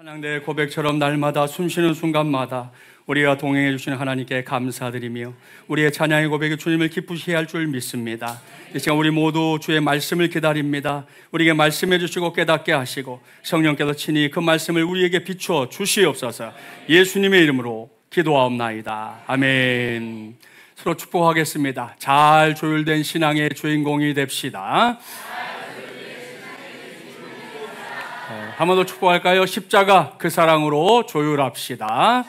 찬양대의 고백처럼 날마다 숨쉬는 순간마다 우리가 동행해 주시는 하나님께 감사드리며 우리의 찬양의 고백이 주님을 기쁘시게 할 줄 믿습니다. 이 시간 우리 모두 주의 말씀을 기다립니다. 우리에게 말씀해 주시고 깨닫게 하시고 성령께서 친히 그 말씀을 우리에게 비추어 주시옵소서. 예수님의 이름으로 기도하옵나이다. 아멘. 서로 축복하겠습니다. 잘 조율된 신앙의 주인공이 됩시다. 한 번 더 축복할까요? 십자가 그 사랑으로 조율합시다.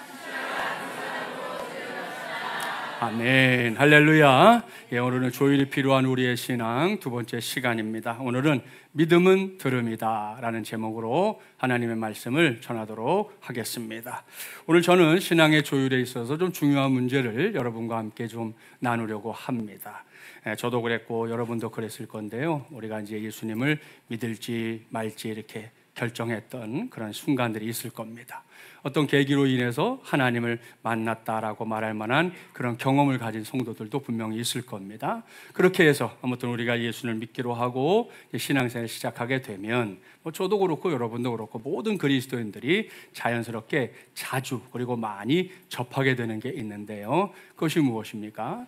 아멘. 할렐루야. 예, 오늘은 조율이 필요한 우리의 신앙 두 번째 시간입니다. 오늘은 믿음은 들음이다 라는 제목으로 하나님의 말씀을 전하도록 하겠습니다. 오늘 저는 신앙의 조율에 있어서 좀 중요한 문제를 여러분과 함께 좀 나누려고 합니다. 저도 그랬고 여러분도 그랬을 건데요. 우리가 이제 예수님을 믿을지 말지 이렇게 결정했던 그런 순간들이 있을 겁니다. 어떤 계기로 인해서 하나님을 만났다라고 말할 만한 그런 경험을 가진 성도들도 분명히 있을 겁니다. 그렇게 해서 아무튼 우리가 예수를 믿기로 하고 신앙생활을 시작하게 되면 저도 그렇고 여러분도 그렇고 모든 그리스도인들이 자연스럽게 자주 그리고 많이 접하게 되는 게 있는데요. 그것이 무엇입니까?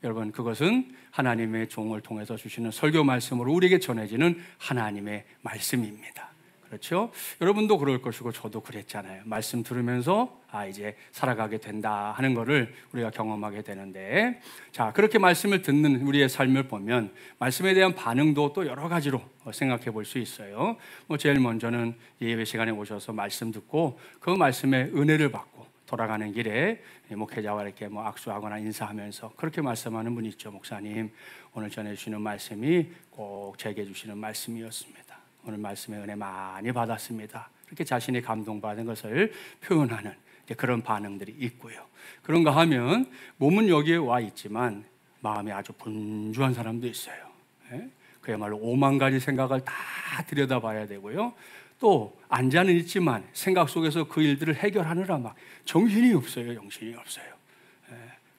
여러분, 그것은 하나님의 종을 통해서 주시는 설교 말씀으로 우리에게 전해지는 하나님의 말씀입니다. 그렇죠? 여러분도 그럴 것이고 저도 그랬잖아요. 말씀 들으면서 이제 살아가게 된다 하는 거를 우리가 경험하게 되는데, 자, 그렇게 말씀을 듣는 우리의 삶을 보면 말씀에 대한 반응도 또 여러 가지로 생각해 볼 수 있어요. 제일 먼저는 예배 시간에 오셔서 말씀 듣고 그 말씀의 은혜를 받고 돌아가는 길에 목회자와 이렇게 악수하거나 인사하면서 그렇게 말씀하는 분이 있죠. 목사님, 오늘 전해주시는 말씀이 꼭 제게 주시는 말씀이었습니다. 오늘 말씀의 은혜 많이 받았습니다. 이렇게 자신이 감동받은 것을 표현하는 그런 반응들이 있고요. 그런가 하면 몸은 여기에 와 있지만 마음이 아주 분주한 사람도 있어요. 그야말로 5만 가지 생각을 다 들여다봐야 되고요. 또 앉아는 있지만 생각 속에서 그 일들을 해결하느라 막 정신이 없어요. 정신이 없어요.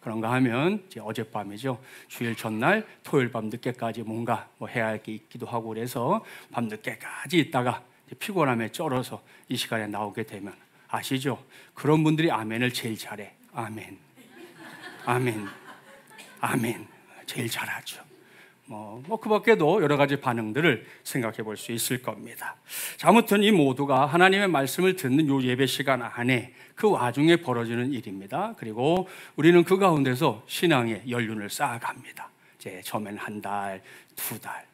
그런가 하면 이제 어젯밤이죠. 주일 전날 토요일 밤 늦게까지 뭔가 해야 할 게 있기도 하고 그래서 밤 늦게까지 있다가 피곤함에 쩔어서 이 시간에 나오게 되면 아시죠? 그런 분들이 아멘을 제일 잘해. 아멘, 아멘, 아멘. 제일 잘하죠. 그 밖에도 여러 가지 반응들을 생각해 볼 수 있을 겁니다. 자, 아무튼 이 모두가 하나님의 말씀을 듣는 요 예배 시간 안에 그 와중에 벌어지는 일입니다. 그리고 우리는 그 가운데서 신앙의 연륜을 쌓아갑니다. 이제 처음엔 한 달, 두 달,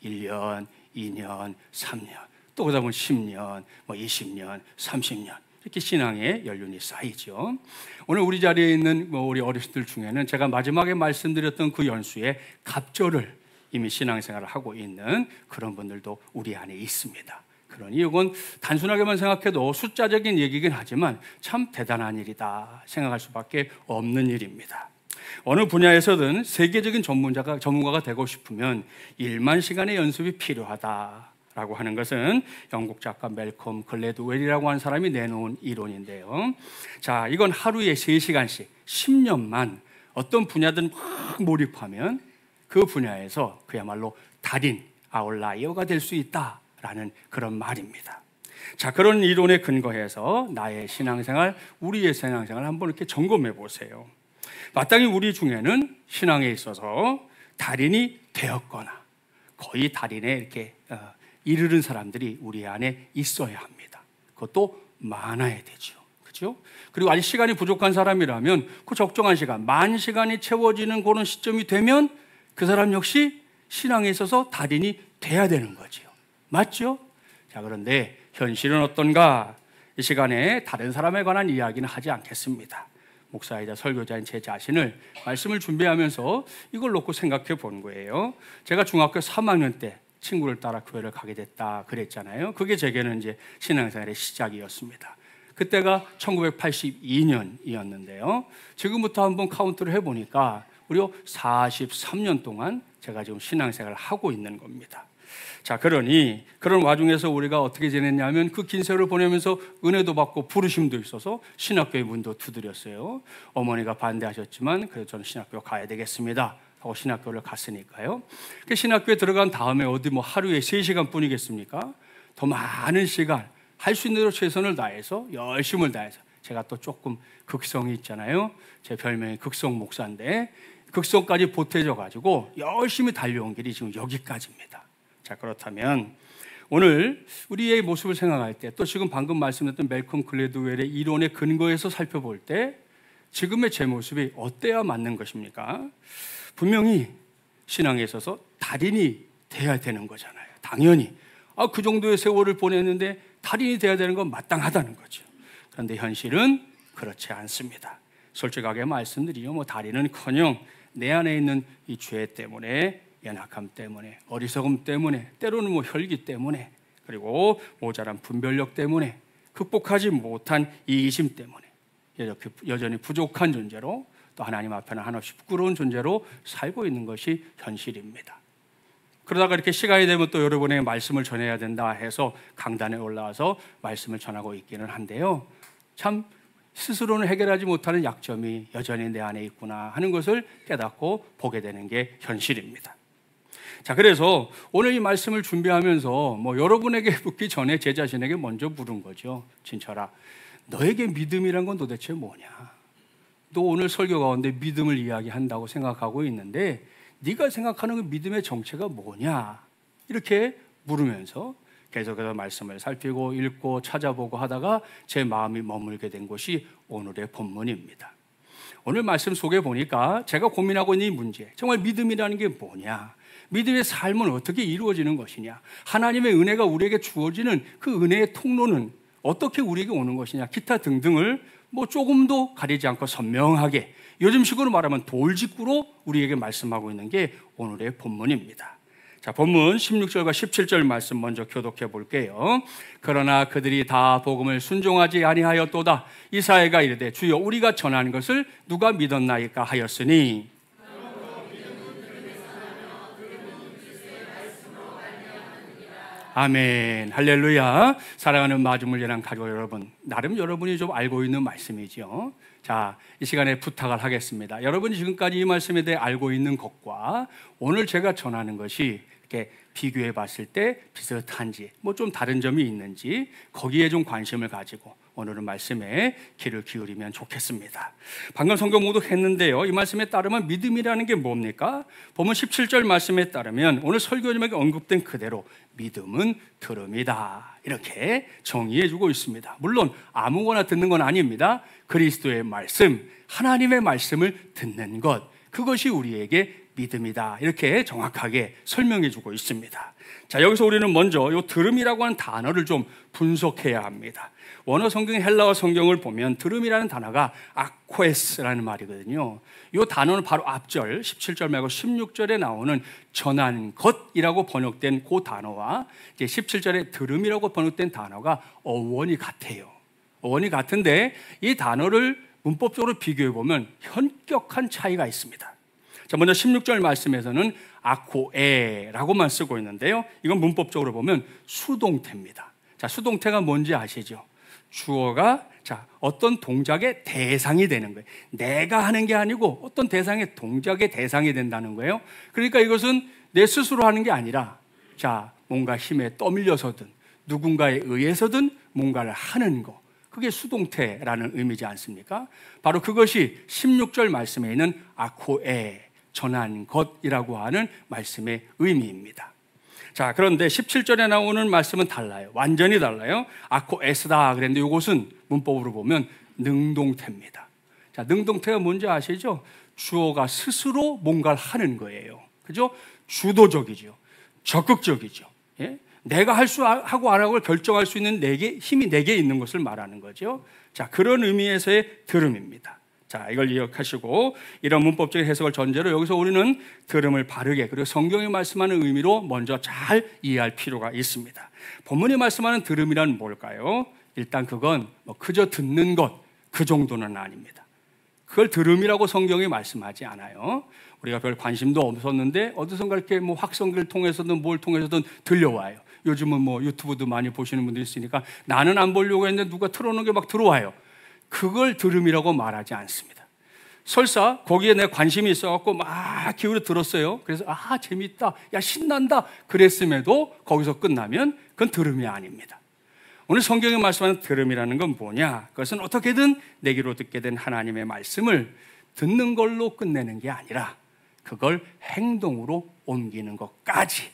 1년, 2년, 3년, 또 그러다 보면 10년, 20년, 30년 이렇게 신앙의 연륜이 쌓이죠. 오늘 우리 자리에 있는 우리 어르신들 중에는 제가 마지막에 말씀드렸던 그 연수의 갑절을 이미 신앙생활을 하고 있는 그런 분들도 우리 안에 있습니다. 그러니 이건 단순하게만 생각해도 숫자적인 얘기긴 하지만 참 대단한 일이다 생각할 수밖에 없는 일입니다. 어느 분야에서든 세계적인 전문가가 되고 싶으면 1만 시간의 연습이 필요하다라고 하는 것은 영국 작가 멜콤 글래드웰이라고 하는 사람이 내놓은 이론인데요. 자, 이건 하루에 3시간씩 10년만 어떤 분야든 막 몰입하면 그 분야에서 그야말로 달인, 아웃라이어가 될 수 있다라는 그런 말입니다. 자, 그런 이론에 근거해서 나의 신앙생활, 우리의 신앙생활 한번 이렇게 점검해 보세요. 마땅히 우리 중에는 신앙에 있어서 달인이 되었거나 거의 달인에 이렇게 이르는 사람들이 우리 안에 있어야 합니다. 그것도 많아야 되죠. 그렇죠? 그리고 아직 시간이 부족한 사람이라면 그 적정한 시간, 10,000시간이 채워지는 그런 시점이 되면 그 사람 역시 신앙에 있어서 달인이 돼야 되는 거죠. 맞죠? 자, 그런데 현실은 어떤가? 이 시간에 다른 사람에 관한 이야기는 하지 않겠습니다. 목사이자 설교자인 제 자신을 말씀을 준비하면서 이걸 놓고 생각해 본 거예요. 제가 중학교 3학년 때 친구를 따라 교회를 가게 됐다 그랬잖아요. 그게 제게는 이제 신앙생활의 시작이었습니다. 그때가 1982년이었는데요. 지금부터 한번 카운트를 해보니까 무려 43년 동안 제가 지금 신앙생활을 하고 있는 겁니다. 자, 그러니 그런 와중에서 우리가 어떻게 지냈냐면 그 긴 세월을 보내면서 은혜도 받고 부르심도 있어서 신학교의 문도 두드렸어요. 어머니가 반대하셨지만 그래서 저는 신학교 가야 되겠습니다 하고 신학교를 갔으니까요. 그 신학교에 들어간 다음에 어디 하루에 3시간 뿐이겠습니까? 더 많은 시간 할 수 있는 대로 최선을 다해서 열심을 다해서 제가 또 조금 극성이 있잖아요. 제 별명이 극성 목사인데 극성까지 보태져 가지고 열심히 달려온 길이 지금 여기까지입니다. 자, 그렇다면 오늘 우리의 모습을 생각할 때 또 지금 방금 말씀드렸던 멜컴 글래드웰의 이론의 근거에서 살펴볼 때 지금의 제 모습이 어때야 맞는 것입니까? 분명히 신앙에 있어서 달인이 돼야 되는 거잖아요. 당연히 그 정도의 세월을 보냈는데 달인이 돼야 되는 건 마땅하다는 거죠. 그런데 현실은 그렇지 않습니다. 솔직하게 말씀드리요, 달인은커녕 내 안에 있는 이 죄 때문에, 연약함 때문에, 어리석음 때문에, 때로는 혈기 때문에, 그리고 모자란 분별력 때문에, 극복하지 못한 이기심 때문에 여전히 부족한 존재로, 또 하나님 앞에는 한없이 부끄러운 존재로 살고 있는 것이 현실입니다. 그러다가 이렇게 시간이 되면 또 여러분의 말씀을 전해야 된다 해서 강단에 올라와서 말씀을 전하고 있기는 한데요, 참 스스로는 해결하지 못하는 약점이 여전히 내 안에 있구나 하는 것을 깨닫고 보게 되는 게 현실입니다. 자, 그래서 오늘 이 말씀을 준비하면서 여러분에게 묻기 전에 제 자신에게 먼저 물은 거죠. 진철아, 너에게 믿음이란 건 도대체 뭐냐? 너 오늘 설교 가운데 믿음을 이야기한다고 생각하고 있는데 네가 생각하는 그 믿음의 정체가 뭐냐? 이렇게 물으면서 계속해서 말씀을 살피고 읽고 찾아보고 하다가 제 마음이 머물게 된 곳이 오늘의 본문입니다. 오늘 말씀 속에 보니까 제가 고민하고 있는 이 문제, 정말 믿음이라는 게 뭐냐? 믿음의 삶은 어떻게 이루어지는 것이냐? 하나님의 은혜가 우리에게 주어지는 그 은혜의 통로는 어떻게 우리에게 오는 것이냐? 기타 등등을 조금도 가리지 않고 선명하게, 요즘식으로 말하면 돌직구로 우리에게 말씀하고 있는 게 오늘의 본문입니다. 자, 본문 16절과 17절 말씀 먼저 교독해 볼게요. 그러나 그들이 다 복음을 순종하지 아니하였도다. 이사야가 이르되 주여 우리가 전하는 것을 누가 믿었나이까 하였으니, 아멘, 할렐루야. 사랑하는 마주물리랑 가족 여러분, 나름 여러분이 좀 알고 있는 말씀이죠. 자, 이 시간에 부탁을 하겠습니다. 여러분이 지금까지 이 말씀에 대해 알고 있는 것과 오늘 제가 전하는 것이 이렇게 비교해 봤을 때 비슷한지, 좀 다른 점이 있는지 거기에 좀 관심을 가지고 오늘은 말씀에 귀를 기울이면 좋겠습니다. 방금 성경 봉독했는데요, 이 말씀에 따르면 믿음이라는 게 뭡니까? 보면 17절 말씀에 따르면 오늘 설교님에게 언급된 그대로 믿음은 들음이다, 이렇게 정의해 주고 있습니다. 물론 아무거나 듣는 건 아닙니다. 그리스도의 말씀, 하나님의 말씀을 듣는 것, 그것이 우리에게 믿음이다, 이렇게 정확하게 설명해 주고 있습니다. 자, 여기서 우리는 먼저 이 들음이라고 하는 단어를 좀 분석해야 합니다. 원어 성경의 헬라어 성경을 보면 들음이라는 단어가 아코에스라는 말이거든요. 이 단어는 바로 앞절 17절 말고 16절에 나오는 전한 것이라고 번역된 그 단어와 이제 17절에 들음이라고 번역된 단어가 어원이 같아요. 어원이 같은데 이 단어를 문법적으로 비교해 보면 현격한 차이가 있습니다. 자, 먼저 16절 말씀에서는 아코에라고만 쓰고 있는데요, 이건 문법적으로 보면 수동태입니다. 자, 수동태가 뭔지 아시죠? 주어가 어떤 동작의 대상이 되는 거예요. 내가 하는 게 아니고 어떤 대상의 동작의 대상이 된다는 거예요. 그러니까 이것은 내 스스로 하는 게 아니라 뭔가 힘에 떠밀려서든 누군가에 의해서든 뭔가를 하는 거, 그게 수동태라는 의미지 않습니까? 바로 그것이 16절 말씀에 있는 아코에, 전한 것이라고 하는 말씀의 의미입니다. 자, 그런데 17절에 나오는 말씀은 달라요. 완전히 달라요. 아코에스다 그랬는데 이것은 문법으로 보면 능동태입니다. 자, 능동태가 뭔지 아시죠? 주어가 스스로 뭔가를 하는 거예요. 그죠? 주도적이죠. 적극적이죠. 예? 내가 하고 안 하고를 결정할 수 있는 힘이 내게 있는 것을 말하는 거죠. 자, 그런 의미에서의 들음입니다. 자, 이걸 기억하시고 이런 문법적인 해석을 전제로 여기서 우리는 들음을 바르게, 그리고 성경이 말씀하는 의미로 먼저 잘 이해할 필요가 있습니다. 본문이 말씀하는 들음이란 뭘까요? 일단 그건 그저 듣는 것, 그 정도는 아닙니다. 그걸 들음이라고 성경이 말씀하지 않아요. 우리가 별 관심도 없었는데 어디선가 이렇게 확성기를 통해서든 뭘 통해서든 들려와요. 요즘은 유튜브도 많이 보시는 분들이 있으니까 나는 안 보려고 했는데 누가 틀어놓은 게 막 들어와요. 그걸 들음이라고 말하지 않습니다. 설사 거기에 내 관심이 있어갖고 막 기울여 들었어요. 그래서 재밌다, 야 신난다 그랬음에도 거기서 끝나면 그건 들음이 아닙니다. 오늘 성경에 말씀하는 들음이라는 건 뭐냐? 그것은 어떻게든 내 귀로 듣게 된 하나님의 말씀을 듣는 걸로 끝내는 게 아니라 그걸 행동으로 옮기는 것까지,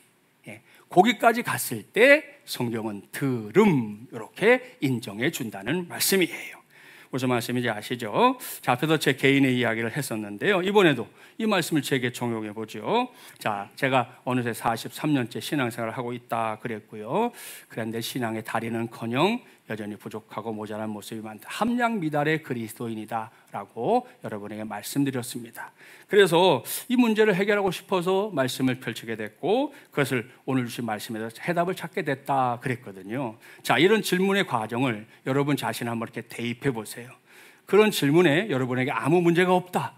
거기까지 갔을 때 성경은 들음, 이렇게 인정해 준다는 말씀이에요. 무슨 말씀인지 아시죠? 자, 앞에서 제 개인의 이야기를 했었는데요. 이번에도 이 말씀을 제게 적용해 보죠. 자, 제가 어느새 43년째 신앙생활을 하고 있다 그랬고요. 그런데 신앙의 다리는커녕 여전히 부족하고 모자란 모습이 많다. 함량미달의 그리스도인이다 라고 여러분에게 말씀드렸습니다. 그래서 이 문제를 해결하고 싶어서 말씀을 펼치게 됐고, 그것을 오늘 주신 말씀에서 해답을 찾게 됐다 그랬거든요. 자, 이런 질문의 과정을 여러분 자신 한번 이렇게 대입해 보세요. 그런 질문에 여러분에게 아무 문제가 없다.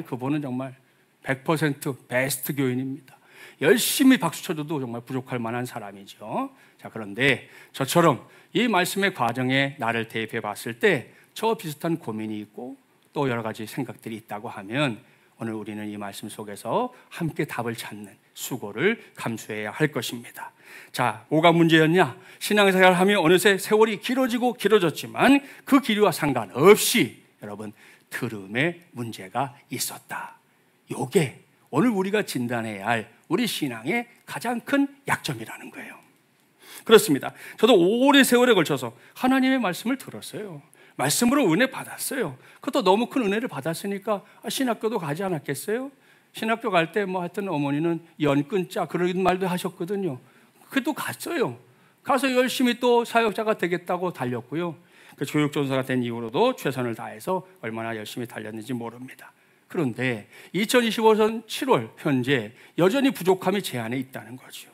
그분은 정말 100% 베스트 교인입니다. 열심히 박수 쳐줘도 정말 부족할 만한 사람이죠. 자, 그런데 저처럼 이 말씀의 과정에 나를 대입해 봤을 때 저 비슷한 고민이 있고 또 여러 가지 생각들이 있다고 하면 오늘 우리는 이 말씀 속에서 함께 답을 찾는 수고를 감수해야 할 것입니다. 자, 뭐가 문제였냐? 신앙생활을 하며 어느새 세월이 길어지고 길어졌지만 그 길이와 상관없이 여러분 들음에 문제가 있었다. 요게 오늘 우리가 진단해야 할 우리 신앙의 가장 큰 약점이라는 거예요. 그렇습니다. 저도 오랜 세월에 걸쳐서 하나님의 말씀을 들었어요. 말씀으로 은혜 받았어요. 그것도 너무 큰 은혜를 받았으니까 신학교도 가지 않았겠어요? 신학교 갈 때 뭐 하여튼 어머니는 연 끊자 그런 말도 하셨거든요. 그래도 갔어요. 가서 열심히 또 사역자가 되겠다고 달렸고요. 그 교육전사가 된 이후로도 최선을 다해서 얼마나 열심히 달렸는지 모릅니다. 그런데 2025년 7월 현재 여전히 부족함이 제 안에 있다는 거죠.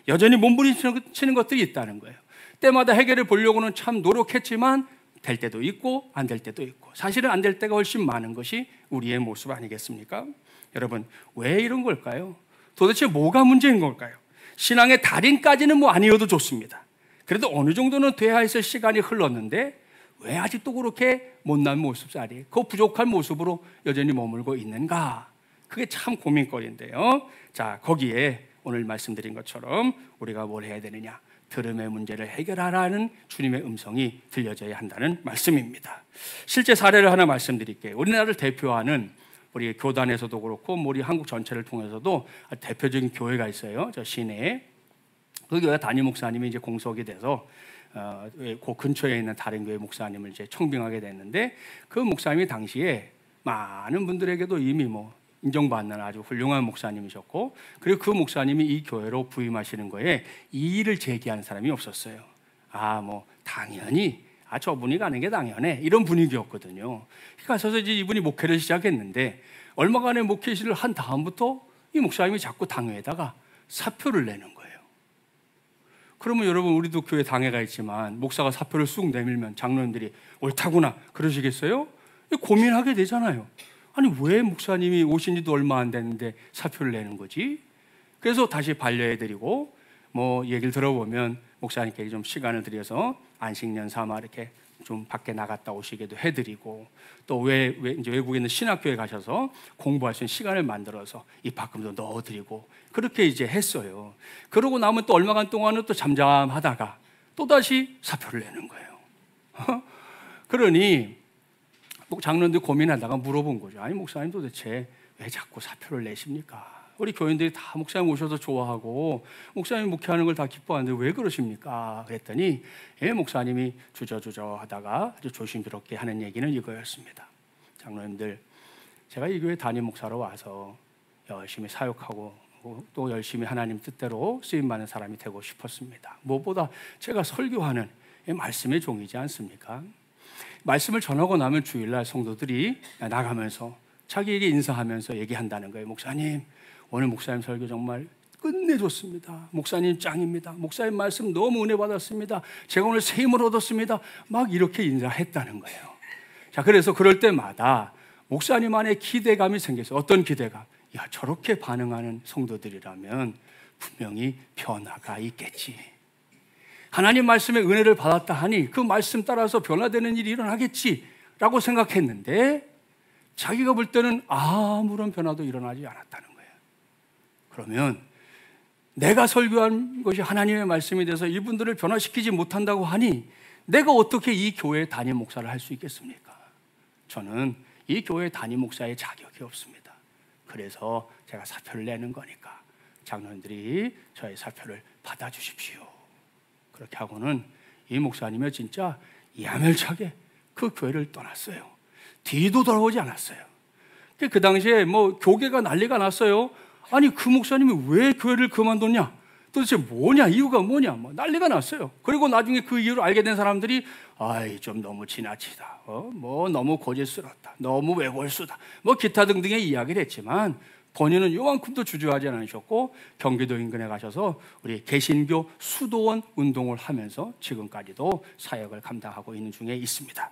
여전히 몸부림치는 것들이 있다는 거예요. 때마다 해결해 보려고는 참 노력했지만 될 때도 있고 안 될 때도 있고, 사실은 안 될 때가 훨씬 많은 것이 우리의 모습 아니겠습니까? 여러분, 왜 이런 걸까요? 도대체 뭐가 문제인 걸까요? 신앙의 달인까지는 뭐 아니어도 좋습니다. 그래도 어느 정도는 돼야 했을 시간이 흘렀는데 왜 아직도 그렇게 못난 모습살이, 그 부족한 모습으로 여전히 머물고 있는가? 그게 참 고민거리인데요. 자, 거기에 오늘 말씀드린 것처럼 우리가 뭘 해야 되느냐? 들음의 문제를 해결하라는 주님의 음성이 들려져야 한다는 말씀입니다. 실제 사례를 하나 말씀드릴게요. 우리나라를 대표하는 우리 교단에서도 그렇고 우리 한국 전체를 통해서도 대표적인 교회가 있어요. 저 시내에. 그 교회 담임 목사님이 이제 공석이 돼서 그 근처에 있는 다른 교회 목사님을 이제 청빙하게 됐는데, 그 목사님이 당시에 많은 분들에게도 이미 뭐 인정받는 아주 훌륭한 목사님이셨고, 그리고 그 목사님이 이 교회로 부임하시는 거에 이의를 제기하는 사람이 없었어요. 뭐 당연히 저분이 가는 게 당연해, 이런 분위기였거든요. 그래서 이제 이분이 목회를 시작했는데 얼마간의 목회실을 한 다음부터 이 목사님이 자꾸 당회에다가 사표를 내는 거예요. 그러면 여러분, 우리도 교회 당회가 있지만 목사가 사표를 쑥 내밀면 장로님들이 옳다구나 그러시겠어요? 고민하게 되잖아요. 아니, 왜 목사님이 오신 지도 얼마 안 됐는데 사표를 내는 거지? 그래서 다시 반려해드리고, 뭐 얘기를 들어보면 목사님께 좀 시간을 들여서 안식년 삼아 이렇게 좀 밖에 나갔다 오시게도 해드리고, 또 이제 외국에 있는 신학교에 가셔서 공부할 수 있는 시간을 만들어서 입학금도 넣어드리고 그렇게 이제 했어요. 그러고 나면 또 얼마간 동안은 또 잠잠하다가 또 다시 사표를 내는 거예요. 그러니 장로님들 고민하다가 물어본 거죠. 아니, 목사님 도대체 왜 자꾸 사표를 내십니까? 우리 교인들이 다 목사님 오셔서 좋아하고 목사님 목회하는 걸 다 기뻐하는데 왜 그러십니까? 그랬더니 목사님이 주저주저 하다가 아주 조심스럽게 하는 얘기는 이거였습니다. 장로님들, 제가 이 교회 담임 목사로 와서 열심히 사역하고 또 열심히 하나님 뜻대로 쓰임받는 사람이 되고 싶었습니다. 무엇보다 제가 설교하는 말씀의 종이지 않습니까? 말씀을 전하고 나면 주일날 성도들이 나가면서 자기에게 인사하면서 얘기한다는 거예요. 목사님, 오늘 목사님 설교 정말 끝내줬습니다. 목사님 짱입니다. 목사님 말씀 너무 은혜 받았습니다. 제가 오늘 새 힘을 얻었습니다. 막 이렇게 인사했다는 거예요. 자, 그래서 그럴 때마다 목사님 안에 기대감이 생겼어요. 어떤 기대감? 야, 저렇게 반응하는 성도들이라면 분명히 변화가 있겠지. 하나님 말씀의 은혜를 받았다 하니 그 말씀 따라서 변화되는 일이 일어나겠지라고 생각했는데 자기가 볼 때는 아무런 변화도 일어나지 않았다는 거예요. 그러면 내가 설교한 것이 하나님의 말씀이 돼서 이분들을 변화시키지 못한다고 하니 내가 어떻게 이 교회 담임 목사를 할 수 있겠습니까? 저는 이 교회 담임 목사의 자격이 없습니다. 그래서 제가 사표를 내는 거니까 장로님들이 저의 사표를 받아주십시오. 그렇게 하고는 이 목사님이 진짜 야멸차게 그 교회를 떠났어요. 뒤도 돌아보지 않았어요. 그 당시에 뭐 교계가 난리가 났어요. 아니 그 목사님이 왜 교회를 그만뒀냐? 도대체 뭐냐? 이유가 뭐냐? 뭐 난리가 났어요. 그리고 나중에 그 이유를 알게 된 사람들이 아이 좀 너무 지나치다. 뭐 너무 고질스럽다. 너무 외골수다. 뭐 기타 등등의 이야기를 했지만 본인은 요만큼도 주저하지 않으셨고 경기도 인근에 가셔서 우리 개신교 수도원 운동을 하면서 지금까지도 사역을 감당하고 있는 중에 있습니다.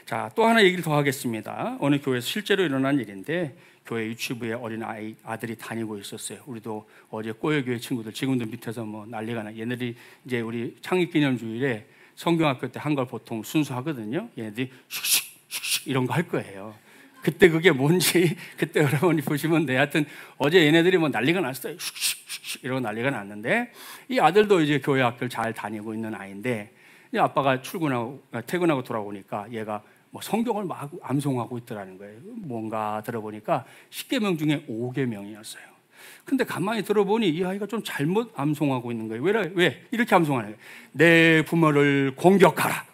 자, 또 하나 얘기를 더 하겠습니다. 어느 교회에서 실제로 일어난 일인데 교회 유치부에 어린 아들이 다니고 있었어요. 우리도 어제 꼬여교회 친구들 지금도 밑에서 뭐 난리가 나. 얘네들이 이제 우리 창립기념주일에 성경학교 때 한 걸 보통 순수하거든요. 얘네들이 슉슉슉슉 이런 거 할 거예요. 그때 그게 뭔지 그때 여러분이 보시면 돼. 하여튼 어제 얘네들이 뭐 난리가 났어요. 슉슉슉 이러고 난리가 났는데 이 아들도 이제 교회 학교를 잘 다니고 있는 아이인데 이 아빠가 퇴근하고 돌아오니까 얘가 뭐 성경을 막 암송하고 있더라는 거예요. 뭔가 들어보니까 10계명 중에 5계명이었어요. 근데 가만히 들어보니 이 아이가 좀 잘못 암송하고 있는 거예요. 왜? 이렇게 암송하는 거예요. 내 부모를 공격하라.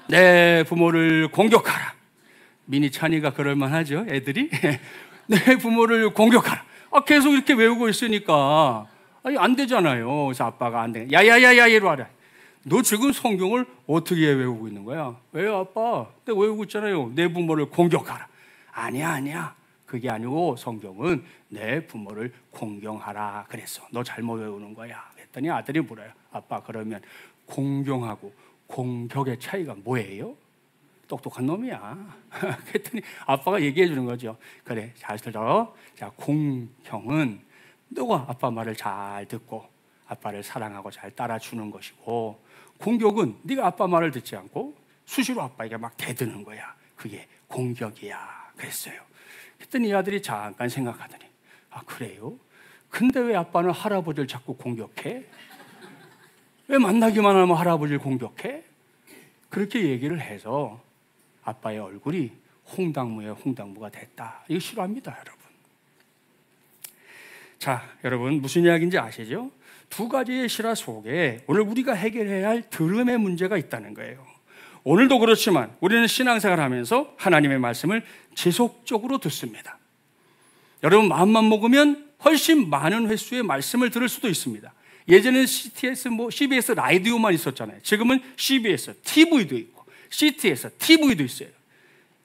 내 부모를 공격하라. 미니 찬이가 그럴만하죠, 애들이? 내 부모를 공격하라. 계속 이렇게 외우고 있으니까 아니 안 되잖아요. 그래서 아빠가 안 돼. 야야야야 이리 와라. 너 지금 성경을 어떻게 외우고 있는 거야? 왜요, 아빠? 내가 외우고 있잖아요. 내 부모를 공격하라. 아니야. 그게 아니고 성경은 내 부모를 공경하라 그랬어. 너 잘못 외우는 거야. 그랬더니 아들이 물어요. 아빠, 그러면 공경하고 공격의 차이가 뭐예요? 똑똑한 놈이야. 그랬더니 아빠가 얘기해 주는 거죠. 그래, 잘 들어. 자, 공경은 너가 아빠 말을 잘 듣고 아빠를 사랑하고 잘 따라주는 것이고, 공격은 네가 아빠 말을 듣지 않고 수시로 아빠에게 막 대드는 거야. 그게 공격이야 그랬어요. 그랬더니 이 아들이 잠깐 생각하더니 그래요? 근데 왜 아빠는 할아버지를 자꾸 공격해? 왜 만나기만 하면 할아버지를 공격해? 그렇게 얘기를 해서 아빠의 얼굴이 홍당무의 홍당무가 됐다. 이거 싫어합니다, 여러분. 자, 여러분 무슨 이야기인지 아시죠? 두 가지의 실화 속에 오늘 우리가 해결해야 할 들음의 문제가 있다는 거예요. 오늘도 그렇지만 우리는 신앙생활을 하면서 하나님의 말씀을 지속적으로 듣습니다. 여러분 마음만 먹으면 훨씬 많은 횟수의 말씀을 들을 수도 있습니다. 예전에는 CBS 라디오만 있었잖아요. 지금은 CBS, TV도 있고 CTS, TV도 있어요.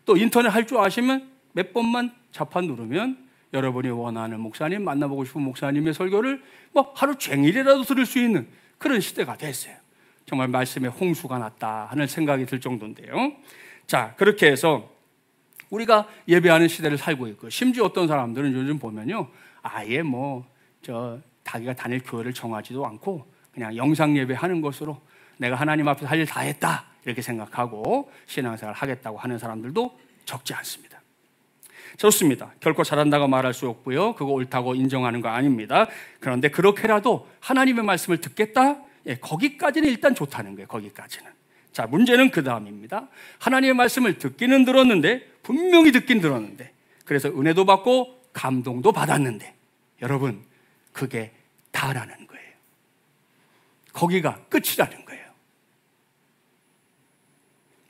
또 인터넷 할 줄 아시면 몇 번만 자판 누르면 여러분이 원하는 목사님, 만나보고 싶은 목사님의 설교를 뭐 하루 종일이라도 들을 수 있는 그런 시대가 됐어요. 정말 말씀에 홍수가 났다 하는 생각이 들 정도인데요. 자, 그렇게 해서 우리가 예배하는 시대를 살고 있고, 심지어 어떤 사람들은 요즘 보면요, 아예 자기가 다닐 교회를 정하지도 않고 그냥 영상 예배하는 것으로 내가 하나님 앞에서 할 일 다 했다 이렇게 생각하고 신앙생활을 하겠다고 하는 사람들도 적지 않습니다. 좋습니다. 결코 잘한다고 말할 수 없고요, 그거 옳다고 인정하는 거 아닙니다. 그런데 그렇게라도 하나님의 말씀을 듣겠다? 거기까지는 일단 좋다는 거예요. 거기까지는. 자, 문제는 그 다음입니다. 하나님의 말씀을 듣기는 들었는데, 분명히 듣긴 들었는데, 그래서 은혜도 받고 감동도 받았는데, 여러분 그게 다라는 거예요. 거기가 끝이라는 거예요.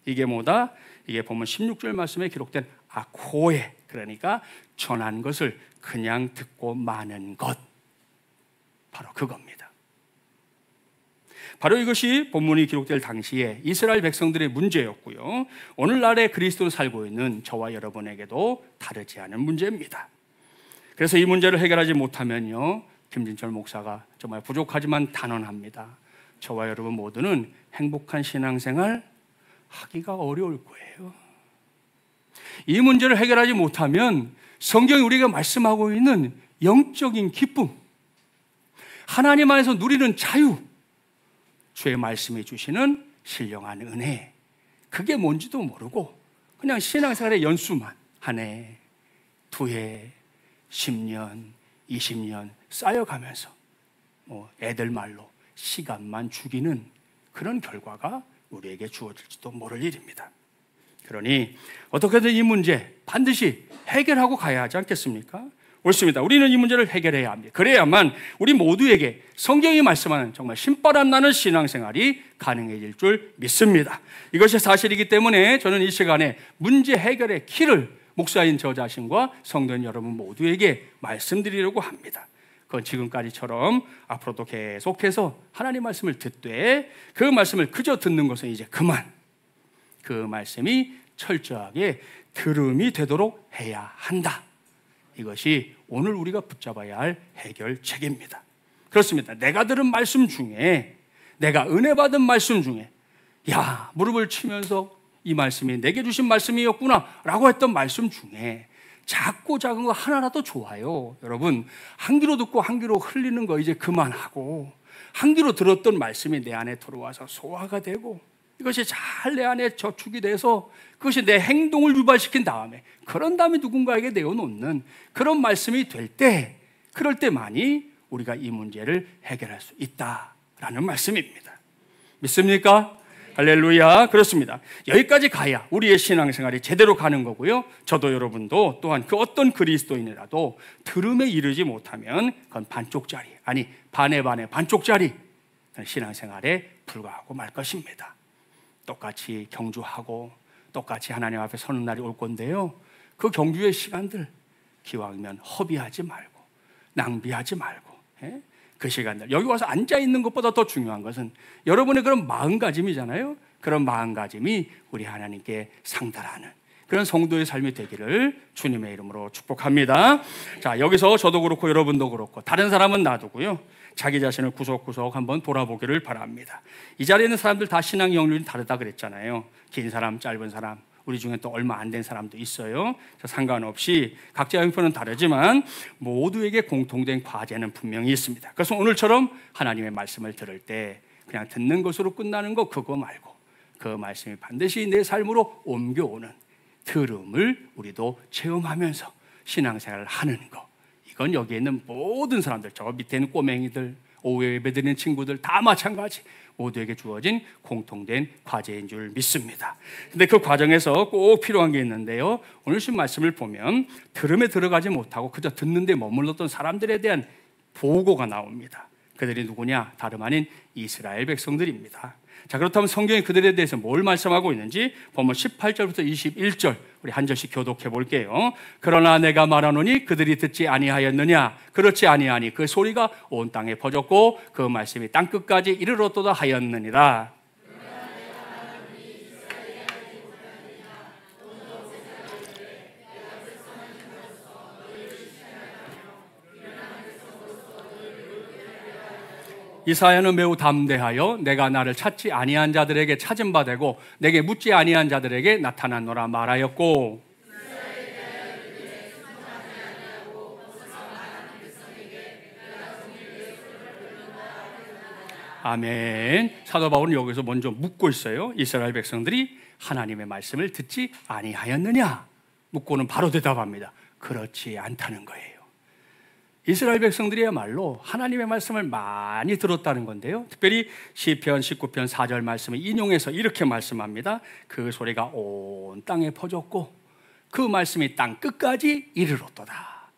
이게 뭐다? 이게 보면 16절 말씀에 기록된 아코에, 그러니까 전한 것을 그냥 듣고 마는 것, 바로 그겁니다. 바로 이것이 본문이 기록될 당시에 이스라엘 백성들의 문제였고요, 오늘날의 그리스도로 살고 있는 저와 여러분에게도 다르지 않은 문제입니다. 그래서 이 문제를 해결하지 못하면요, 김진철 목사가 정말 부족하지만 단언합니다. 저와 여러분 모두는 행복한 신앙생활 하기가 어려울 거예요. 이 문제를 해결하지 못하면 성경이 우리가 말씀하고 있는 영적인 기쁨, 하나님 안에서 누리는 자유, 주의 말씀이 주시는 신령한 은혜, 그게 뭔지도 모르고 그냥 신앙생활의 연수만 한 해, 두 해, 10년, 20년 쌓여가면서 애들 말로 시간만 죽이는 그런 결과가 우리에게 주어질지도 모를 일입니다. 그러니 어떻게든 이 문제 반드시 해결하고 가야 하지 않겠습니까? 옳습니다. 우리는 이 문제를 해결해야 합니다. 그래야만 우리 모두에게 성경이 말씀하는 정말 신바람 나는 신앙생활이 가능해질 줄 믿습니다. 이것이 사실이기 때문에 저는 이 시간에 문제 해결의 키를 목사인 저 자신과 성도인 여러분 모두에게 말씀드리려고 합니다. 그건 지금까지처럼 앞으로도 계속해서 하나님 말씀을 듣되 그 말씀을 그저 듣는 것은 이제 그만, 그 말씀이 철저하게 들음이 되도록 해야 한다. 이것이 오늘 우리가 붙잡아야 할 해결책입니다. 그렇습니다. 내가 들은 말씀 중에, 내가 은혜 받은 말씀 중에, 야, 무릎을 치면서 이 말씀이 내게 주신 말씀이었구나 라고 했던 말씀 중에 작고 작은 거 하나라도 좋아요. 여러분, 한 귀로 듣고 한 귀로 흘리는 거 이제 그만하고, 한 귀로 들었던 말씀이 내 안에 들어와서 소화가 되고, 이것이 잘 내 안에 저축이 돼서 그것이 내 행동을 유발시킨 다음에, 그런 다음에 누군가에게 내어놓는 그런 말씀이 될 때, 그럴 때만이 우리가 이 문제를 해결할 수 있다라는 말씀입니다. 믿습니까? 할렐루야. 그렇습니다. 여기까지 가야 우리의 신앙생활이 제대로 가는 거고요. 저도 여러분도 또한 그 어떤 그리스도인이라도 들음에 이르지 못하면 그건 반쪽짜리, 아니 반의 반쪽짜리 신앙생활에 불과하고 말 것입니다. 똑같이 경주하고 똑같이 하나님 앞에 서는 날이 올 건데요, 그 경주의 시간들 기왕이면 허비하지 말고 낭비하지 말고, 그 시간들 여기 와서 앉아있는 것보다 더 중요한 것은 여러분의 그런 마음가짐이잖아요. 그런 마음가짐이 우리 하나님께 상달하는 그런 성도의 삶이 되기를 주님의 이름으로 축복합니다. 자, 여기서 저도 그렇고 여러분도 그렇고 다른 사람은 놔두고요, 자기 자신을 구석구석 한번 돌아보기를 바랍니다. 이 자리에 있는 사람들 다 신앙 영역이 다르다 그랬잖아요. 긴 사람, 짧은 사람, 우리 중에 또 얼마 안 된 사람도 있어요. 상관없이 각자의 형편은 다르지만 모두에게 공통된 과제는 분명히 있습니다. 그래서 오늘처럼 하나님의 말씀을 들을 때 그냥 듣는 것으로 끝나는 거 그거 말고, 그 말씀이 반드시 내 삶으로 옮겨오는 들음을 우리도 체험하면서 신앙생활을 하는 거, 이건 여기에 있는 모든 사람들, 저 밑에 있는 꼬맹이들, 오후에 예배드리는 친구들 다 마찬가지, 모두에게 주어진 공통된 과제인 줄 믿습니다. 근데 그 과정에서 꼭 필요한 게 있는데요, 오늘 신 말씀을 보면 들음에 들어가지 못하고 그저 듣는 데 머물렀던 사람들에 대한 보고가 나옵니다. 그들이 누구냐? 다름 아닌 이스라엘 백성들입니다. 자, 그렇다면 성경이 그들에 대해서 뭘 말씀하고 있는지 보면 18절부터 21절 우리 한 절씩 교독해 볼게요. 그러나 내가 말하노니 그들이 듣지 아니하였느냐? 그렇지 아니하니 그 소리가 온 땅에 퍼졌고 그 말씀이 땅끝까지 이르렀도다 하였느니라. 이사야는 매우 담대하여 내가 나를 찾지 아니한 자들에게 찾은 바 되고 내게 묻지 아니한 자들에게 나타났노라 말하였고, 아멘. 사도 바울은 여기서 먼저 묻고 있어요. 이스라엘 백성들이 하나님의 말씀을 듣지 아니하였느냐? 묻고는 바로 대답합니다. 그렇지 않다는 거예요. 이스라엘 백성들이야말로 하나님의 말씀을 많이 들었다는 건데요, 특별히 시편 19편 4절 말씀을 인용해서 이렇게 말씀합니다. 그 소리가 온 땅에 퍼졌고 그 말씀이 땅 끝까지 이르렀도다.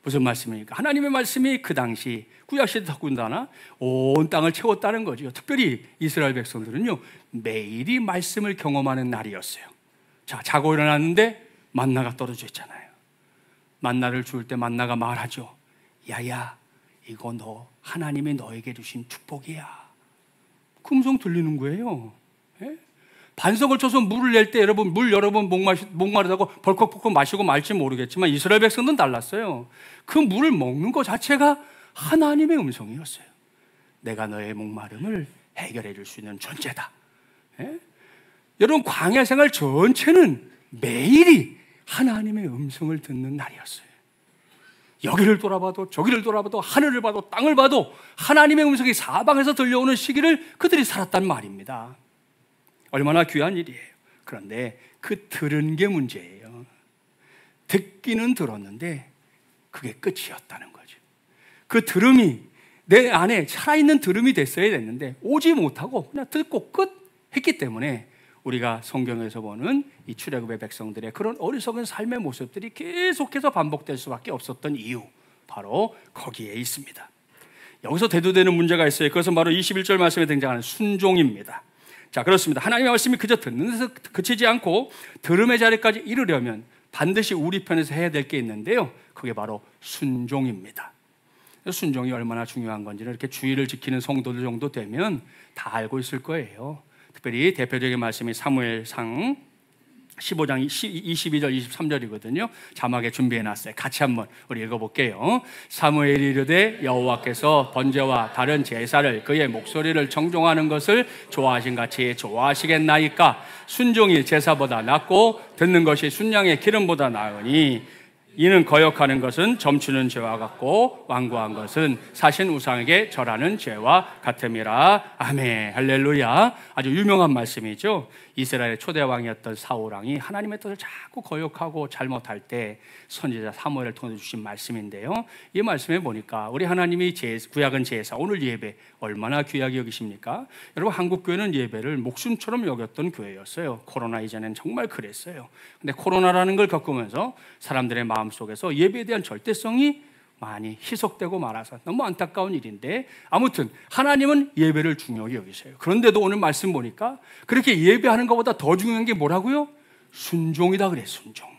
무슨 말씀입니까? 하나님의 말씀이 그 당시 구약시대 더군다나 온 땅을 채웠다는 거죠. 특별히 이스라엘 백성들은요, 매일이 말씀을 경험하는 날이었어요. 자, 자고 일어났는데 만나가 떨어져 있잖아요. 만나를 주울 때 만나가 말하죠. 야야, 이거 너 하나님이 너에게 주신 축복이야. 그 음성 들리는 거예요. 예? 반석을 쳐서 물을 낼 때 여러분, 물 여러분 목마르다고 벌컥벌컥 마시고 말지 모르겠지만 이스라엘 백성들은 달랐어요. 그 물을 먹는 것 자체가 하나님의 음성이었어요. 내가 너의 목마름을 해결해 줄 수 있는 존재다. 예? 여러분, 광야 생활 전체는 매일이 하나님의 음성을 듣는 날이었어요. 여기를 돌아봐도 저기를 돌아봐도 하늘을 봐도 땅을 봐도 하나님의 음성이 사방에서 들려오는 시기를 그들이 살았단 말입니다. 얼마나 귀한 일이에요. 그런데 그 들은 게 문제예요. 듣기는 들었는데 그게 끝이었다는 거죠. 그 들음이 내 안에 살아있는 들음이 됐어야 됐는데 오지 못하고 그냥 듣고 끝 했기 때문에 우리가 성경에서 보는 이 출애굽의 백성들의 그런 어리석은 삶의 모습들이 계속해서 반복될 수밖에 없었던 이유, 바로 거기에 있습니다. 여기서 대두되는 문제가 있어요. 그것은 바로 21절 말씀에 등장하는 순종입니다. 자, 그렇습니다. 하나님의 말씀이 그저 듣는 데서 그치지 않고 들음의 자리까지 이르려면 반드시 우리 편에서 해야 될 게 있는데요, 그게 바로 순종입니다. 순종이 얼마나 중요한 건지를 이렇게 주의를 지키는 성도들 정도 되면 다 알고 있을 거예요. 특별히 대표적인 말씀이 사무엘상 15장 22절 23절이거든요. 자막에 준비해놨어요. 같이 한번 우리 읽어볼게요. 사무엘이 이르되 여호와께서 번제와 다른 제사를 그의 목소리를 청종하는 것을 좋아하신 같이 좋아하시겠나이까. 순종이 제사보다 낫고 듣는 것이 순양의 기름보다 나으니 이는 거역하는 것은 점추는 죄와 같고 완고한 것은 사신 우상에게 절하는 죄와 같음이라. 아멘. 할렐루야. 아주 유명한 말씀이죠. 이스라엘의 초대 왕이었던 사울 왕이 하나님의 뜻을 자꾸 거역하고 잘못할 때 선지자 사무엘을 통해 주신 말씀인데요, 이 말씀에 보니까 우리 하나님이 구약은 제사, 오늘 예배 얼마나 귀하게 여기십니까? 여러분, 한국교회는 예배를 목숨처럼 여겼던 교회였어요. 코로나 이전엔 정말 그랬어요. 근데 코로나라는 걸 겪으면서 사람들의 마음속에서 예배에 대한 절대성이 많이 희석되고 말아서 너무 안타까운 일인데, 아무튼 하나님은 예배를 중요하게 여기세요. 그런데도 오늘 말씀 보니까 그렇게 예배하는 것보다 더 중요한 게 뭐라고요? 순종이다 그래. 순종.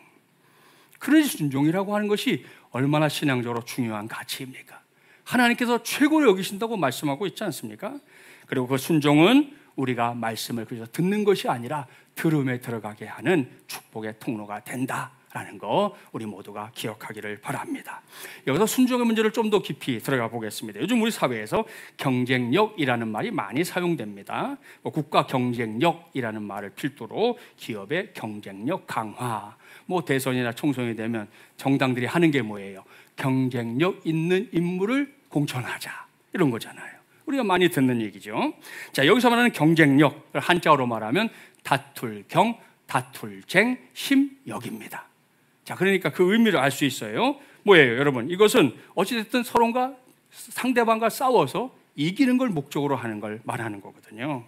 그러니 순종이라고 하는 것이 얼마나 신앙적으로 중요한 가치입니까? 하나님께서 최고로 여기신다고 말씀하고 있지 않습니까? 그리고 그 순종은 우리가 말씀을 그래서 듣는 것이 아니라 들음에 들어가게 하는 축복의 통로가 된다라는 거 우리 모두가 기억하기를 바랍니다. 여기서 순종의 문제를 좀 더 깊이 들어가 보겠습니다. 요즘 우리 사회에서 경쟁력이라는 말이 많이 사용됩니다. 국가 경쟁력이라는 말을 필두로 기업의 경쟁력 강화, 대선이나 총선이 되면 정당들이 하는 게 뭐예요? 경쟁력 있는 인물을 공천하자, 이런 거잖아요. 우리가 많이 듣는 얘기죠. 자, 여기서 말하는 경쟁력을 한자어로 말하면 다툴경, 다툴쟁, 심역입니다. 자, 그러니까 그 의미를 알 수 있어요. 뭐예요, 여러분? 이것은 어찌됐든 서로가 상대방과 싸워서 이기는 걸 목적으로 하는 걸 말하는 거거든요.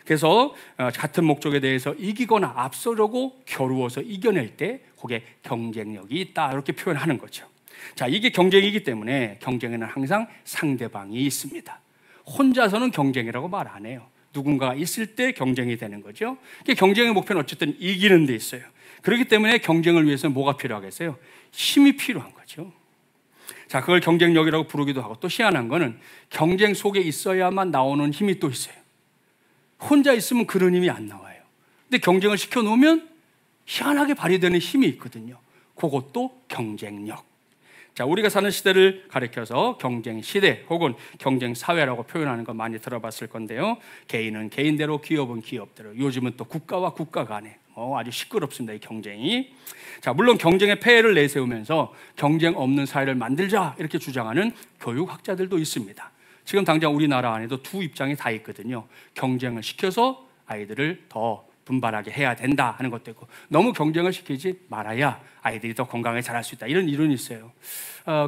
그래서 같은 목적에 대해서 이기거나 앞서려고 겨루어서 이겨낼 때 그게 경쟁력이 있다, 이렇게 표현하는 거죠. 자, 이게 경쟁이기 때문에 경쟁에는 항상 상대방이 있습니다. 혼자서는 경쟁이라고 말 안 해요. 누군가가 있을 때 경쟁이 되는 거죠. 경쟁의 목표는 어쨌든 이기는 데 있어요. 그렇기 때문에 경쟁을 위해서는 뭐가 필요하겠어요? 힘이 필요한 거죠. 자, 그걸 경쟁력이라고 부르기도 하고, 또 희한한 거는 경쟁 속에 있어야만 나오는 힘이 또 있어요. 혼자 있으면 그런 힘이 안 나와요. 근데 경쟁을 시켜놓으면 희한하게 발휘되는 힘이 있거든요. 그것도 경쟁력. 자, 우리가 사는 시대를 가리켜서 경쟁 시대 혹은 경쟁 사회라고 표현하는 거 많이 들어봤을 건데요, 개인은 개인대로, 기업은 기업대로, 요즘은 또 국가와 국가 간에 아주 시끄럽습니다, 이 경쟁이. 자, 물론 경쟁의 폐해를 내세우면서 경쟁 없는 사회를 만들자, 이렇게 주장하는 교육학자들도 있습니다. 지금 당장 우리나라 안에도 두 입장이 다 있거든요. 경쟁을 시켜서 아이들을 더 분발하게 해야 된다 하는 것도 있고, 너무 경쟁을 시키지 말아야 아이들이 더 건강하게 자랄 수 있다, 이런 이론이 있어요.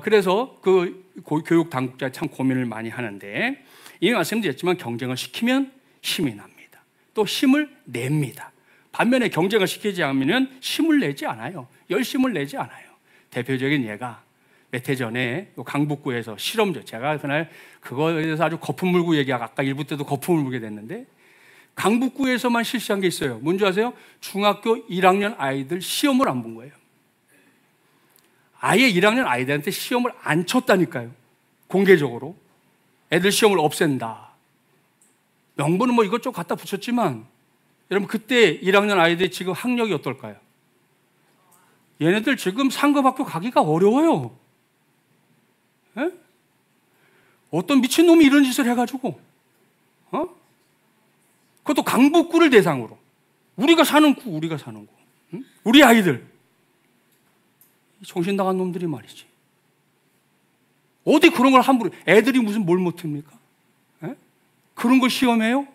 그래서 그 교육 당국자가 참 고민을 많이 하는데, 이미 말씀드렸지만 경쟁을 시키면 힘이 납니다. 또 힘을 냅니다. 반면에 경쟁을 시키지 않으면 힘을 내지 않아요. 열심을 내지 않아요. 대표적인 예가 몇 해 전에 강북구에서 실험조, 제가 그날 그거에 대해서 아주 거품 물고 얘기하고 아까 일부 때도 거품을 물게 됐는데, 강북구에서만 실시한 게 있어요. 뭔지 아세요? 중학교 1학년 아이들 시험을 안 본 거예요. 아예 1학년 아이들한테 시험을 안 쳤다니까요. 공개적으로. 애들 시험을 없앤다. 명분은 이것저것 갖다 붙였지만, 여러분, 그때 1학년 아이들이 지금 학력이 어떨까요? 얘네들 지금 상급학교 가기가 어려워요. 에? 어떤 미친놈이 이런 짓을 해가지고, 그것도 강북구를 대상으로. 우리가 사는 구. 응? 우리 아이들. 정신 나간 놈들이 말이지. 어디 그런 걸 함부로, 애들이 무슨 뭘 못합니까? 에? 그런 걸 시험해요?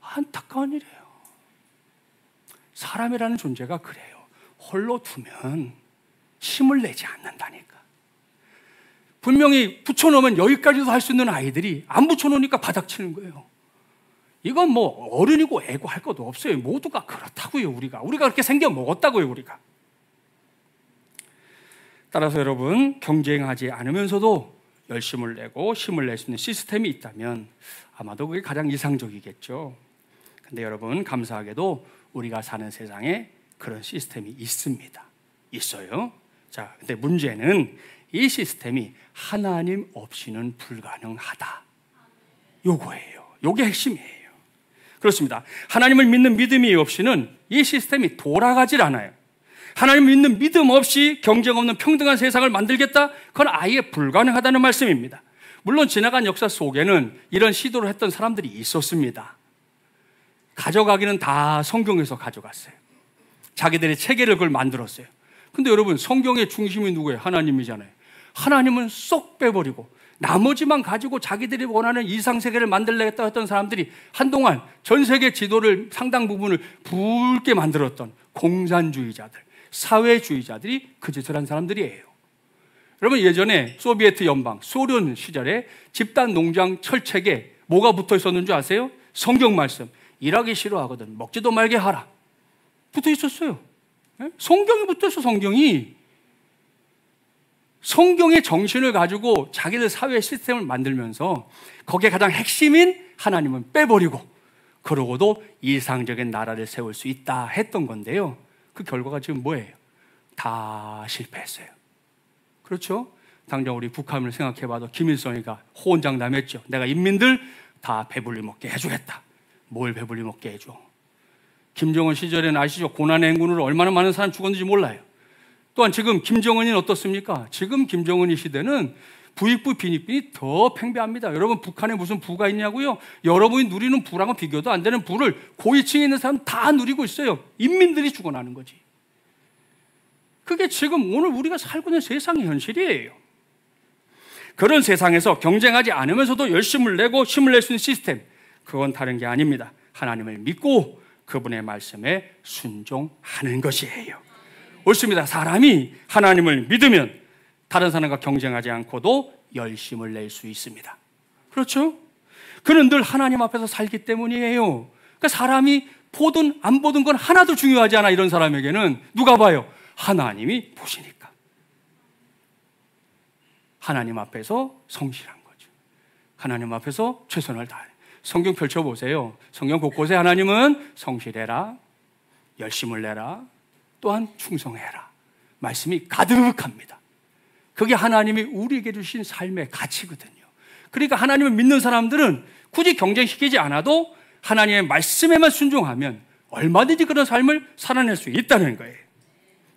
안타까운 일이에요. 사람이라는 존재가 그래요. 홀로 두면 힘을 내지 않는다니까. 분명히 붙여놓으면 여기까지도 할 수 있는 아이들이 안 붙여놓으니까 바닥치는 거예요. 이건 뭐 어른이고 애고 할 것도 없어요. 모두가 그렇다고요. 우리가 그렇게 생겨 먹었다고요. 우리가. 따라서 여러분, 경쟁하지 않으면서도 열심을 내고 힘을 낼 수 있는 시스템이 있다면 아마도 그게 가장 이상적이겠죠. 근데 여러분, 감사하게도 우리가 사는 세상에 그런 시스템이 있습니다. 있어요. 자, 근데 문제는 이 시스템이 하나님 없이는 불가능하다. 요거예요. 요게 핵심이에요. 그렇습니다. 하나님을 믿는 믿음이 없이는 이 시스템이 돌아가질 않아요. 하나님 믿는 믿음 없이 경쟁 없는 평등한 세상을 만들겠다? 그건 아예 불가능하다는 말씀입니다. 물론 지나간 역사 속에는 이런 시도를 했던 사람들이 있었습니다. 가져가기는 다 성경에서 가져갔어요. 자기들의 체계를 그걸 만들었어요. 근데 여러분, 성경의 중심이 누구예요? 하나님이잖아요. 하나님은 쏙 빼버리고 나머지만 가지고 자기들이 원하는 이상세계를 만들려겠다 했던 사람들이 한동안 전 세계 지도를 상당 부분을 붉게 만들었던 공산주의자들, 사회주의자들이 그 짓을 한 사람들이에요. 여러분, 예전에 소비에트 연방, 소련 시절에 집단 농장 철책에 뭐가 붙어 있었는 줄 아세요? 성경 말씀. 일하기 싫어하거든 먹지도 말게 하라. 붙어 있었어요. 성경이 붙어 있어. 성경의 정신을 가지고 자기들 사회 시스템을 만들면서 거기에 가장 핵심인 하나님은 빼버리고 그러고도 이상적인 나라를 세울 수 있다 했던 건데요. 그 결과가 지금 뭐예요? 다 실패했어요. 그렇죠? 당장 우리 북한을 생각해봐도 김일성이가 호언장담했죠. 내가 인민들 다 배불리 먹게 해주겠다. 뭘 배불리 먹게 해줘? 김정은 시절에는 아시죠? 고난의 행군으로 얼마나 많은 사람 죽었는지 몰라요. 또한 지금 김정은이는 어떻습니까? 지금 김정은이 시대는 부익부 빈익빈이 더 팽배합니다. 여러분, 북한에 무슨 부가 있냐고요? 여러분이 누리는 부랑은 비교도 안 되는 부를 고위층에 있는 사람 다 누리고 있어요. 인민들이 죽어나는 거지. 그게 지금 오늘 우리가 살고 있는 세상의 현실이에요. 그런 세상에서 경쟁하지 않으면서도 열심을 내고 힘을 낼 수 있는 시스템, 그건 다른 게 아닙니다. 하나님을 믿고 그분의 말씀에 순종하는 것이에요. 옳습니다. 사람이 하나님을 믿으면 다른 사람과 경쟁하지 않고도 열심을 낼 수 있습니다. 그렇죠? 그는 늘 하나님 앞에서 살기 때문이에요. 그러니까 사람이 보든 안 보든 건 하나도 중요하지 않아. 이런 사람에게는 누가 봐요? 하나님이 보시니까. 하나님 앞에서 성실한 거죠. 하나님 앞에서 최선을 다해. 성경 펼쳐보세요. 성경 곳곳에 하나님은 성실해라, 열심을 내라, 또한 충성해라 말씀이 가득합니다. 그게 하나님이 우리에게 주신 삶의 가치거든요. 그러니까 하나님을 믿는 사람들은 굳이 경쟁시키지 않아도 하나님의 말씀에만 순종하면 얼마든지 그런 삶을 살아낼 수 있다는 거예요.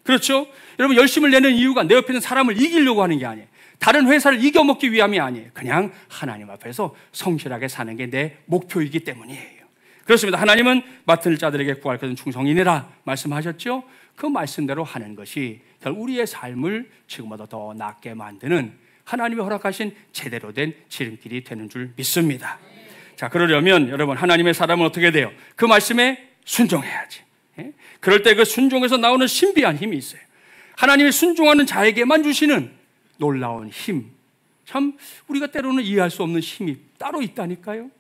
그렇죠? 여러분, 열심을 내는 이유가 내 옆에 있는 사람을 이기려고 하는 게 아니에요. 다른 회사를 이겨먹기 위함이 아니에요. 그냥 하나님 앞에서 성실하게 사는 게 내 목표이기 때문이에요. 그렇습니다. 하나님은 맡은 자들에게 구할 것은 충성이니라 말씀하셨죠? 그 말씀대로 하는 것이 결국 우리의 삶을 지금보다 더 낫게 만드는 하나님이 허락하신 제대로 된 지름길이 되는 줄 믿습니다. 자, 그러려면 여러분, 하나님의 사람은 어떻게 돼요? 그 말씀에 순종해야지. 그럴 때 그 순종에서 나오는 신비한 힘이 있어요. 하나님이 순종하는 자에게만 주시는 놀라운 힘, 참 우리가 때로는 이해할 수 없는 힘이 따로 있다니까요.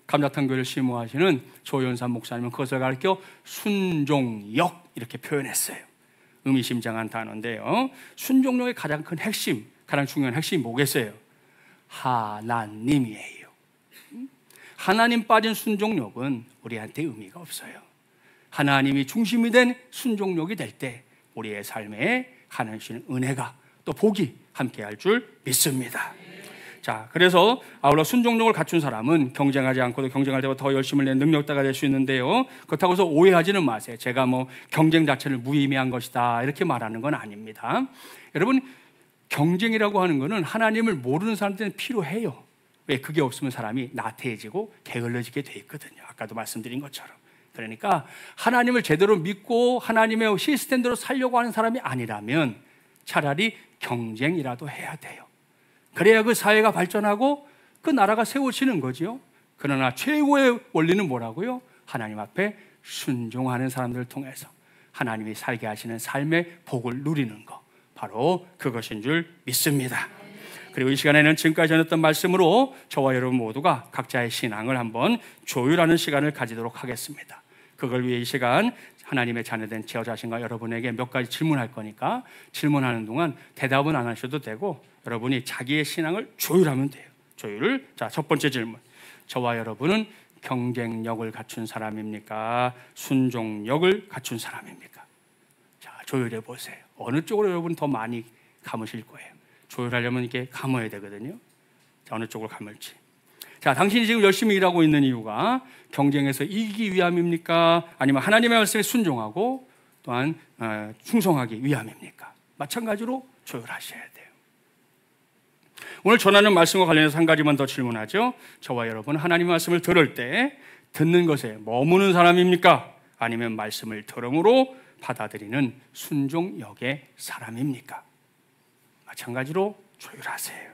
감자탕교회를 심호하시는 조연산 목사님은 그것을 가르쳐 순종력 이렇게 표현했어요. 의미심장한 단어인데요. 순종력의 가장 큰 핵심, 가장 중요한 핵심이 뭐겠어요? 하나님이에요. 하나님 빠진 순종력은 우리한테 의미가 없어요. 하나님이 중심이 된 순종력이 될 때 우리의 삶에 하나님의 은혜가 또 복이 함께할 줄 믿습니다. 자, 그래서 아울러 순종력을 갖춘 사람은 경쟁하지 않고도 경쟁할 때보다 더 열심을 내는 능력자가 될 수 있는데요. 그렇다고 해서 오해하지는 마세요. 제가 뭐 경쟁 자체를 무의미한 것이다 이렇게 말하는 건 아닙니다. 여러분, 경쟁이라고 하는 것은 하나님을 모르는 사람들은 필요해요. 왜? 그게 없으면 사람이 나태해지고 게을러지게 돼 있거든요. 아까도 말씀드린 것처럼. 그러니까 하나님을 제대로 믿고 하나님의 시스템대로 살려고 하는 사람이 아니라면 차라리 경쟁이라도 해야 돼요. 그래야 그 사회가 발전하고 그 나라가 세워지는 거죠. 그러나 최고의 원리는 뭐라고요? 하나님 앞에 순종하는 사람들을 통해서 하나님이 살게 하시는 삶의 복을 누리는 것, 바로 그것인 줄 믿습니다. 그리고 이 시간에는 지금까지 전했던 말씀으로 저와 여러분 모두가 각자의 신앙을 한번 조율하는 시간을 가지도록 하겠습니다. 그걸 위해 이 시간 하나님의 자녀된 저 자신과 여러분에게 몇 가지 질문할 거니까 질문하는 동안 대답은 안 하셔도 되고 여러분이 자기의 신앙을 조율하면 돼요. 조율을. 자, 첫 번째 질문. 저와 여러분은 경쟁력을 갖춘 사람입니까? 순종력을 갖춘 사람입니까? 자, 조율해 보세요. 어느 쪽으로 여러분 더 많이 감으실 거예요? 조율하려면 이렇게 감아야 되거든요. 자, 어느 쪽으로 감을지. 자, 당신이 지금 열심히 일하고 있는 이유가 경쟁에서 이기기 위함입니까? 아니면 하나님의 말씀에 순종하고 또한 충성하기 위함입니까? 마찬가지로 조율하셔야 돼요. 오늘 전하는 말씀과 관련해서 한 가지만 더 질문하죠. 저와 여러분 하나님의 말씀을 들을 때 듣는 것에 머무는 사람입니까? 아니면 말씀을 들음으로 받아들이는 순종력의 사람입니까? 마찬가지로 조율하세요.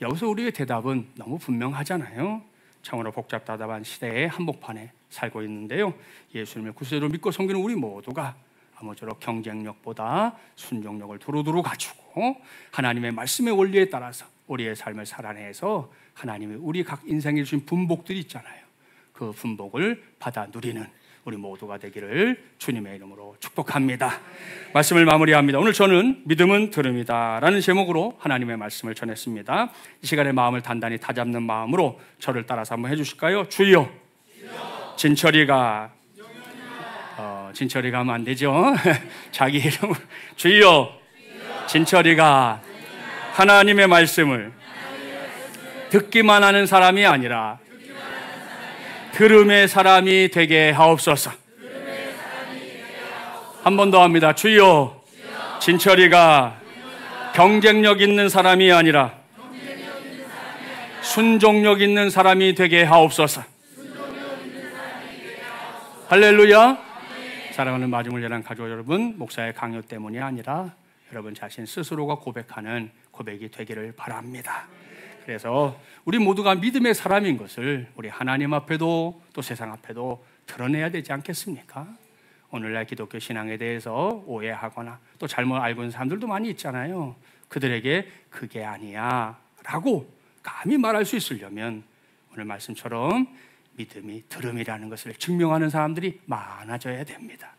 여기서 우리의 대답은 너무 분명하잖아요. 참으로 복잡다답한 시대의 한복판에 살고 있는데요. 예수님을 구세주로 믿고 섬기는 우리 모두가 아무쪼록 경쟁력보다 순종력을 두루두루 갖추고 하나님의 말씀의 원리에 따라서 우리의 삶을 살아내서 하나님이 우리 각 인생에 주신 분복들이 있잖아요. 그 분복을 받아 누리는 우리 모두가 되기를 주님의 이름으로 축복합니다. 말씀을 마무리합니다. 오늘 저는 믿음은 들음이다 라는 제목으로 하나님의 말씀을 전했습니다. 이 시간에 마음을 단단히 다잡는 마음으로 저를 따라서 한번 해주실까요? 주여, 진철이가 진철이가 하면 안 되죠. 자기 이름을. 주여, 진철이가 하나님의 말씀을 듣기만 하는 사람이 아니라 들음의 사람이 되게 하옵소서. 한 번 더 합니다. 주여, 진철이가 경쟁력 있는 사람이 아니라 순종력 있는 사람이 되게 하옵소서. 할렐루야. 사랑하는 마중을 여는 가족 여러분, 목사의 강요 때문이 아니라 여러분 자신 스스로가 고백하는 고백이 되기를 바랍니다. 그래서 우리 모두가 믿음의 사람인 것을 우리 하나님 앞에도 또 세상 앞에도 드러내야 되지 않겠습니까? 오늘날 기독교 신앙에 대해서 오해하거나 또 잘못 알고 있는 사람들도 많이 있잖아요. 그들에게 그게 아니야 라고 감히 말할 수 있으려면 오늘 말씀처럼 믿음이 들음이라는 것을 증명하는 사람들이 많아져야 됩니다.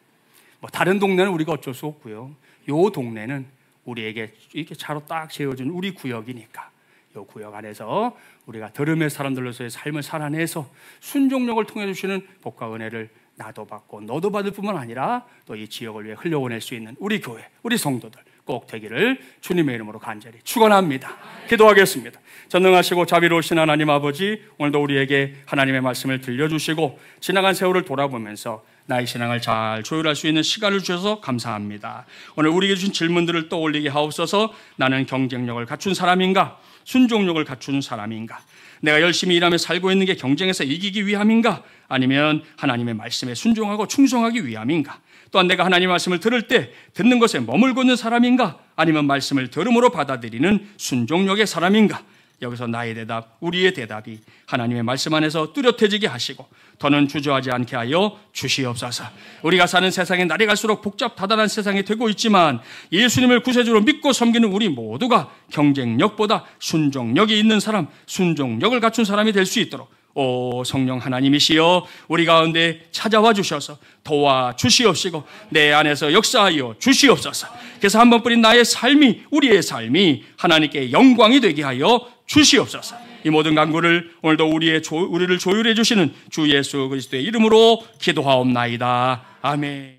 뭐 다른 동네는 우리가 어쩔 수 없고요. 요 동네는 우리에게 이렇게 차로 딱 세워준 우리 구역이니까 요 구역 안에서 우리가 들음의 사람들로서의 삶을 살아내서 순종력을 통해 주시는 복과 은혜를 나도 받고 너도 받을 뿐만 아니라 또 이 지역을 위해 흘려보낼 수 있는 우리 교회, 우리 성도들 꼭 되기를 주님의 이름으로 간절히 축원합니다. 기도하겠습니다. 전능하시고 자비로우신 하나님 아버지, 오늘도 우리에게 하나님의 말씀을 들려주시고 지나간 세월을 돌아보면서 나의 신앙을 잘 조율할 수 있는 시간을 주셔서 감사합니다. 오늘 우리에게 주신 질문들을 떠올리게 하옵소서. 나는 경쟁력을 갖춘 사람인가? 순종력을 갖춘 사람인가? 내가 열심히 일하며 살고 있는 게 경쟁에서 이기기 위함인가? 아니면 하나님의 말씀에 순종하고 충성하기 위함인가? 또한 내가 하나님의 말씀을 들을 때 듣는 것에 머물고 있는 사람인가? 아니면 말씀을 들음으로 받아들이는 순종력의 사람인가? 여기서 나의 대답, 우리의 대답이 하나님의 말씀 안에서 뚜렷해지게 하시고 더는 주저하지 않게 하여 주시옵소서. 우리가 사는 세상에 날이 갈수록 복잡다단한 세상이 되고 있지만 예수님을 구세주로 믿고 섬기는 우리 모두가 경쟁력보다 순종력이 있는 사람, 순종력을 갖춘 사람이 될 수 있도록 오 성령 하나님이시여 우리 가운데 찾아와 주셔서 도와 주시옵시고 내 안에서 역사하여 주시옵소서. 그래서 한 번 뿌린 나의 삶이, 우리의 삶이 하나님께 영광이 되게 하여 주시옵소서. 이 모든 간구를 오늘도 우리를 조율해 주시는 주 예수 그리스도의 이름으로 기도하옵나이다. 아멘.